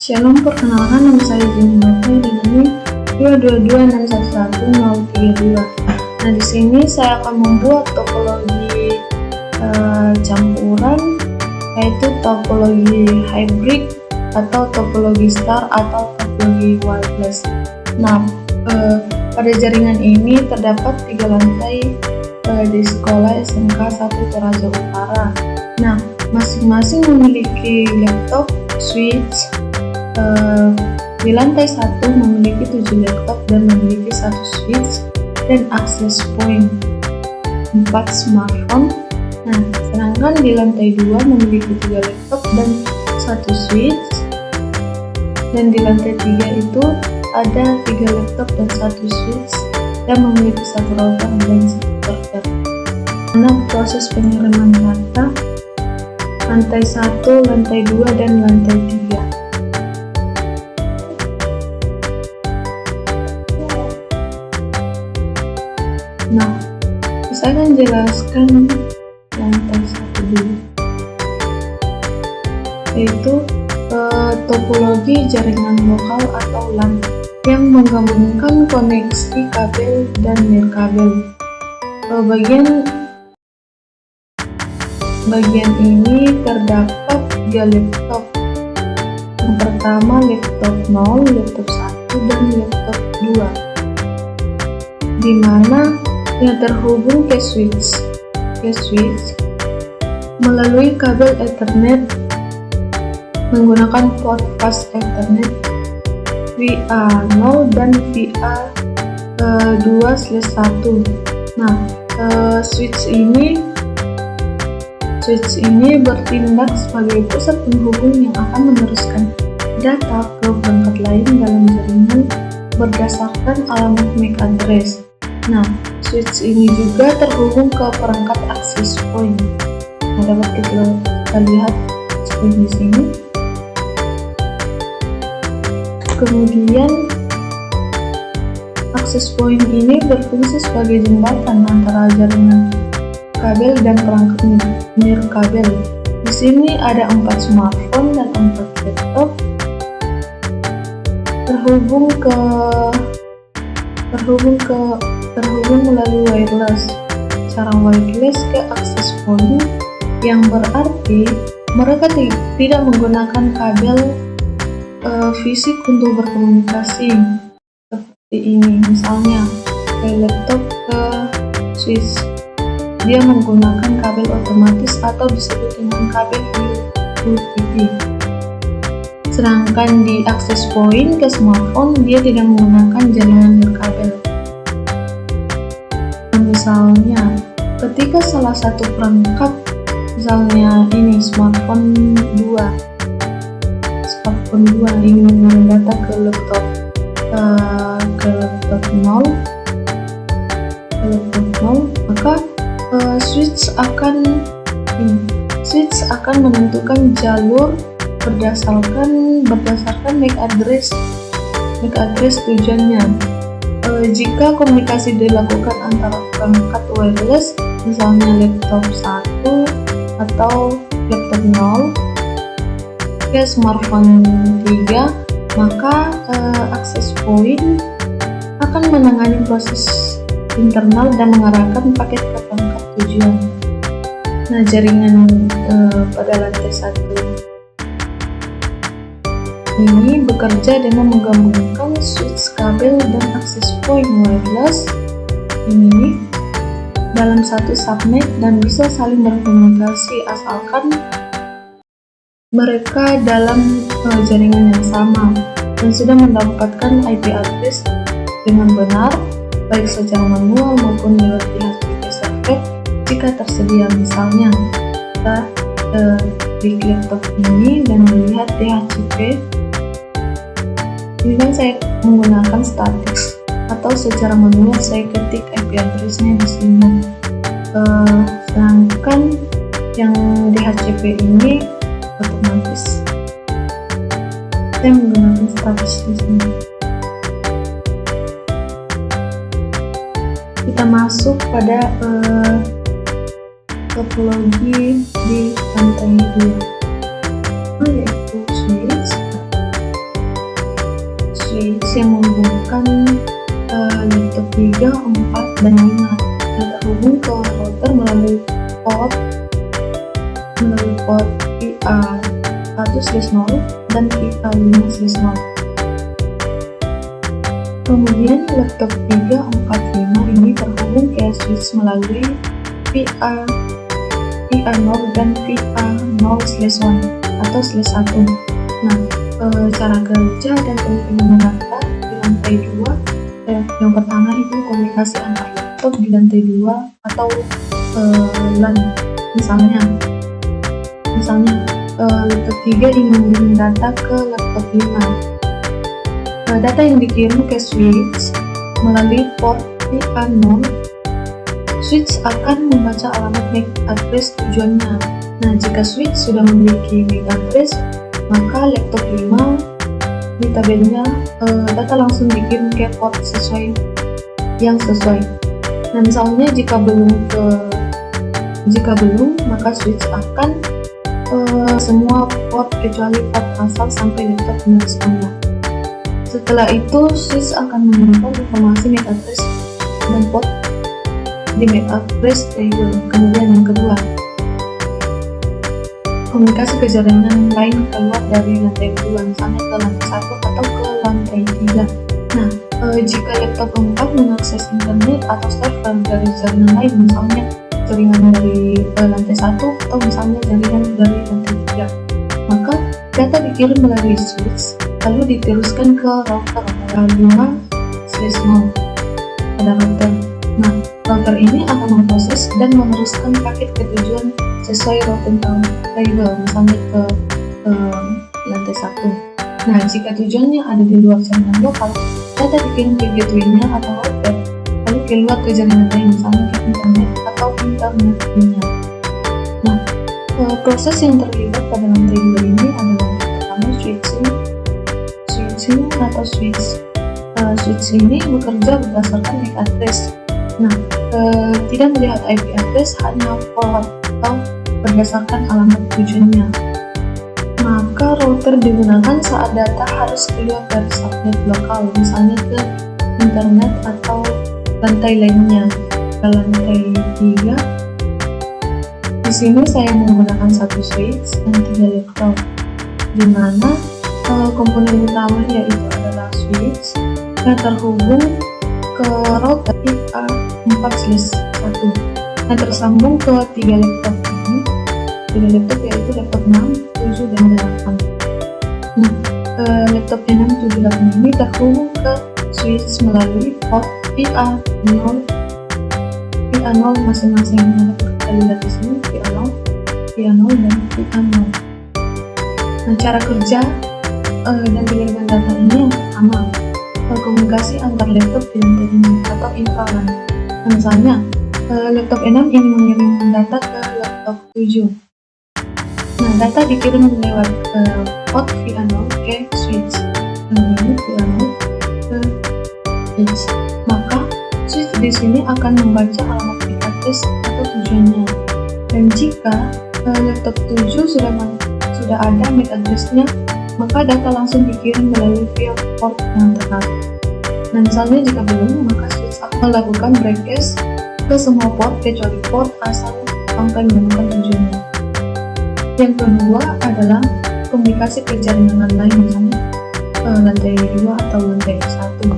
Shalom, perkenalkan nama saya Jenny Mata dan ini 222611032. Nah, di sini saya akan membuat topologi campuran, yaitu topologi hybrid atau topologi star atau topologi wireless. Nah, pada jaringan ini terdapat 3 lantai di sekolah SMK 1 Toraja Utara. Nah, masing-masing memiliki laptop, switch. Di lantai 1 memiliki 7 laptop dan memiliki 1 switch dan access point 4 smartphone. Nah, sedangkan di lantai 2 memiliki 3 laptop dan 1 switch, dan di lantai 3 itu ada 3 laptop dan 1 switch dan memiliki 1 router dan 1 server. Nah, proses pengiriman data lantai 1, lantai 2, dan lantai 3. Nah, saya akan jelaskan lantai 1 dulu, yaitu topologi jaringan lokal atau LAN yang menggabungkan koneksi kabel dan nirkabel. Bagian ini terdapat 3 laptop. Yang pertama laptop 0, laptop 1, dan laptop 2, di mana yang terhubung ke switch melalui kabel Ethernet menggunakan port fast Ethernet VA0 dan VA2/1. Nah, switch ini bertindak sebagai pusat penghubung yang akan meneruskan data ke perangkat lain dalam jaringan berdasarkan alamat MAC address. Nah, switch ini juga terhubung ke perangkat access point. Nah, dapat kita lihat seperti di sini. Kemudian access point ini berfungsi sebagai jembatan antara jaringan kabel dan perangkat nirkabel. Di sini ada 4 smartphone dan 4 laptop terhubung melalui wireless, cara wireless ke access point, yang berarti mereka tidak menggunakan kabel fisik untuk berkomunikasi seperti ini. Misalnya dari laptop ke switch, dia menggunakan kabel otomatis atau disebut dengan kabel UPP. Sedangkan di access point ke smartphone, dia tidak menggunakan jaringan nirkabel. Misalnya, ketika salah satu perangkat, misalnya ini smartphone 2 ingin mengirim data ke laptop 0, maka switch akan menentukan jalur berdasarkan MAC address tujuannya. Jika komunikasi dilakukan antara perangkat wireless, misalnya laptop 1 atau laptop 0 ke smartphone 3, maka access point akan menangani proses internal dan mengarahkan paket ke perangkat tujuan. Nah, jaringan pada lantai 1 ini bekerja dengan menggabungkan switch kabel dan access point wireless ini dalam satu subnet dan bisa saling berkomunikasi asalkan mereka dalam jaringan yang sama dan sudah mendapatkan IP address dengan benar, baik secara manual maupun lewat DHCP server jika tersedia. Misalnya kita klik laptop ini dan melihat DHCP. Ini kan saya menggunakan static, atau secara manual saya ketik IP addressnya di sini. Sedangkan yang DHCP ini otomatis. Saya menggunakan static di sini. Kita masuk pada topologi di lantai 2, yaitu switch. menggunakan laptop 3, 4, dan 5 yang terhubung ke router melalui port VA1/0 dan VA5/0. Kemudian laptop 3, 4, 5 ini terhubung ke switch melalui VA0 dan VA0/1 atau /1. Nah, cara kerja dan penghubungan data di lantai 2, yang pertama itu komunikasi antar laptop di lantai 2 atau LAN. Misalnya laptop 3 ingin mengirim data ke laptop 5. Data yang dikirim ke switch melalui port VA0, switch akan membaca alamat MAC address tujuannya. Nah, jika switch sudah memiliki MAC address, maka laptop 5 di tabelnya data langsung dikirim ke port yang sesuai. Nah, misalnya jika belum, maka switch akan semua port kecuali port asal sampai laptop meresponnya. Setelah itu, switch akan menemukan informasi MAC address dan port di MAC address table. Kemudian yang kedua, komunikasi ke jaringan lain keluar dari lantai 2, misalnya ke lantai 1 atau ke lantai 3. Nah, jika laptop 4 mengakses internet atau server dari jaringan lain, misalnya jaringan dari lantai 1 atau misalnya jaringan dari lantai 3, maka data dikirim melalui switch lalu diteruskan ke router VA2/0 pada router. Nah, router ini akan memproses dan meneruskan paket ke tujuan sesuai routing table, misalnya ke lantai 1. Nah, jika tujuannya ada di luar jaringan lokal, data dikirim ke gateway-nya atau router, lalu keluar ke jaringan lain, misalnya ke internet atau internet lainnya. Nah, proses yang terlibat pada lantai 2 ini adalah yang pertama switching atau switch. Switch ini bekerja berdasarkan MAC address. Nah, tidak melihat IP address, hanya forward atau berdasarkan alamat tujuannya. Maka router digunakan saat data harus keluar dari subnet lokal, misalnya ke internet atau lantai lainnya. Ke lantai 3, di sini saya menggunakan satu switch dan 3 laptop, di mana komponen utama yaitu adalah switch yang terhubung ke router VA4/1 yang tersambung ke 3 laptop ini. 3 laptop yaitu laptop 6, 7, dan 8. Nah, laptop 6, 7, 8 ini terhubung ke switch melalui port VA0 masing-masing. Nah, kita lihat di sini VA0 dan VA0. Nah, cara kerja dan pengiriman data ini yang pertama, komunikasi antar laptop di lantai ini atau intraLAN. Misalnya, laptop 6 ingin mengirim data ke laptop 7. Nah, data dikirim lewat port VA0 ke switch. Nah, ini VA0 ke switch. Maka, switch di sini akan membaca alamat MAC address atau tujuannya. Dan jika laptop 7 sudah ada MAC address-nya, maka data langsung dikirim melalui via port yang tepat. Nah, misalnya jika belum, maka switch akan melakukan broadcast ke semua port kecuali port asal sampai menemukan tujuannya. Yang kedua adalah komunikasi ke jaringan lain, misalnya lantai 2 atau lantai 1.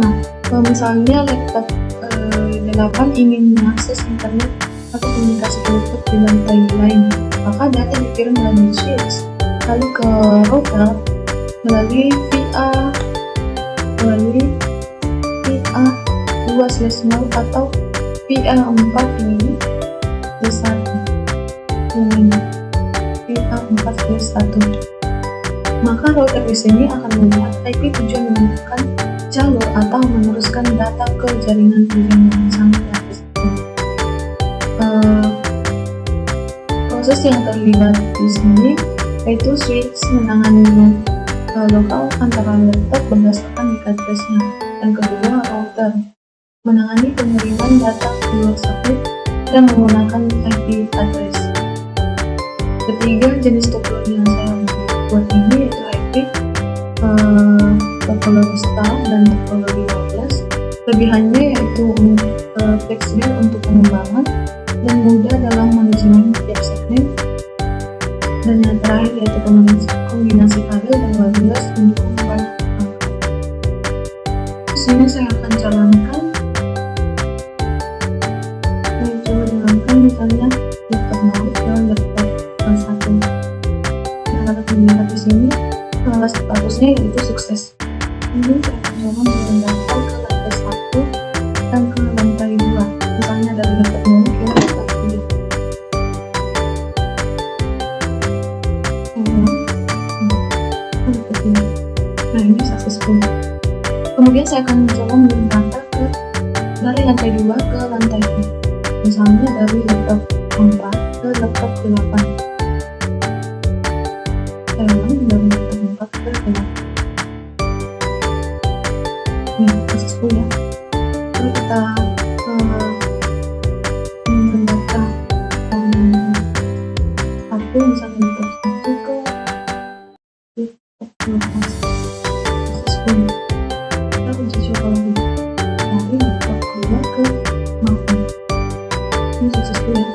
Nah, misalnya laptop 8 ingin mengakses internet atau komunikasi ke laptop di lantai lain, maka data dikirim melalui switch lalu ke router melalui VA2/0 atau VA4 ini VA4/1. Maka router di sini akan melihat IP tujuan menemukan jalur atau meneruskan data ke jaringan tujuan yang sama dari situ. Proses yang terlibat di sini yaitu switch menangani lokal antara laptop berdasarkan MAC address-nya. Yang kedua, router menangani pengiriman data ke luar subnet dan menggunakan IP address. Ketiga, jenis topologi yang saya buat ini yaitu hybrid topologi topologi star dan topologi wireless. Kelebihannya yaitu fleksibel untuk pengembangan dan mudah dalam manajemen tiap segmen. Dan yang terakhir yaitu kombinasi kabel dan wireless mendukung banyak perangkat. Di sini saya akan jalankan. Saya coba jalankan misalnya laptop Maut dan laptop satu. Nah, dapat melihat di sini statusnya yaitu sukses. Kemudian saya akan coba memindahkan ke lantai 1 dan ke lantai 2, misalnya dari laptop Maut ke laptop 3. Nah, ini successful. Kemudian saya akan mencoba memindahkan dari lantai 2 ke lantai 3, misalnya dari laptop 4 ke laptop 8. Saya ulang dari laptop 4 ke 8. Ini successful ya. Lalu kita memindahkan satu, misalnya laptop 1 ke laptop 12. Successful. Kita uji coba lagi dari laptop 2 ke smartphone. Ini successful ya.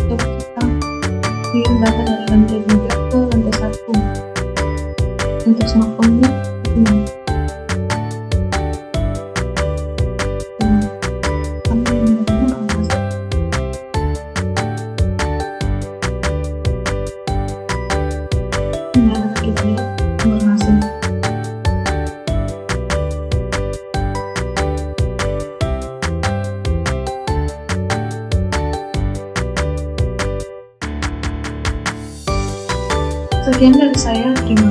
Coba kita kirim data dari lantai 3 ke lantai 1. Untuk smartphone-nya ini. Ini dapat kita lihat berhasil. Sekian dari saya, terima